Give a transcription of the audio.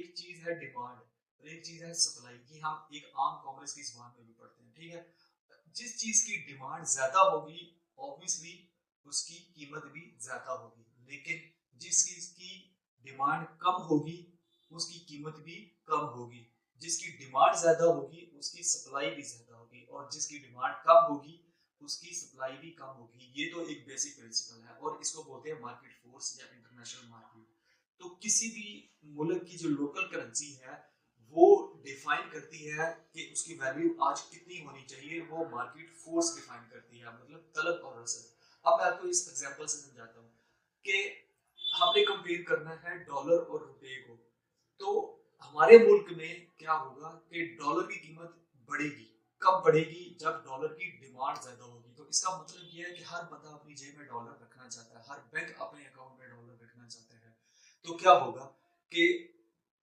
एक चीज है डिमांड और एक चीज है सप्लाई की। हम एक आम कॉमर्स की जुबान में भी पढ़ते हैं, ठीक है। जिस चीज की डिमांड ज्यादा होगी, ऑब्वियसली उसकी कीमत भी ज्यादा होगी, लेकिन जिस चीज की डिमांड कम होगी उसकी कीमत भी कम होगी। जिसकी डिमांड ज्यादा होगी उसकी सप्लाई भी ज्यादा होगी, और जिसकी डिमांड कम होगी उसकी सप्लाई भी कम होगी। ये तो एक बेसिक प्रिंसिपल है, और इसको बोलते हैं मार्केट फोर्स या इंटरनेशनल मार्केट। तो किसी भी मुल्क की जो लोकल करेंसी है वो डिफाइन करती है कि उसकी वैल्यू आज कितनी होनी चाहिए, वो मार्केट फोर्स डिफाइन करती है, मतलब तलब और रसद। अब मैं आपको इस एग्जांपल से समझाता हूँ कि हमने कंपेयर करना है डॉलर और रुपए को। तो हमारे मुल्क में क्या होगा कि डॉलर की कीमत बढ़ेगी। कब बढ़ेगी? जब डॉलर की डिमांड ज्यादा होगी। तो इसका मतलब यह है कि हर बंदा अपनी जेब में डॉलर रखना चाहता है, हर बैंक अपने अकाउंट में डॉलर रखना चाहता है। तो क्या होगा कि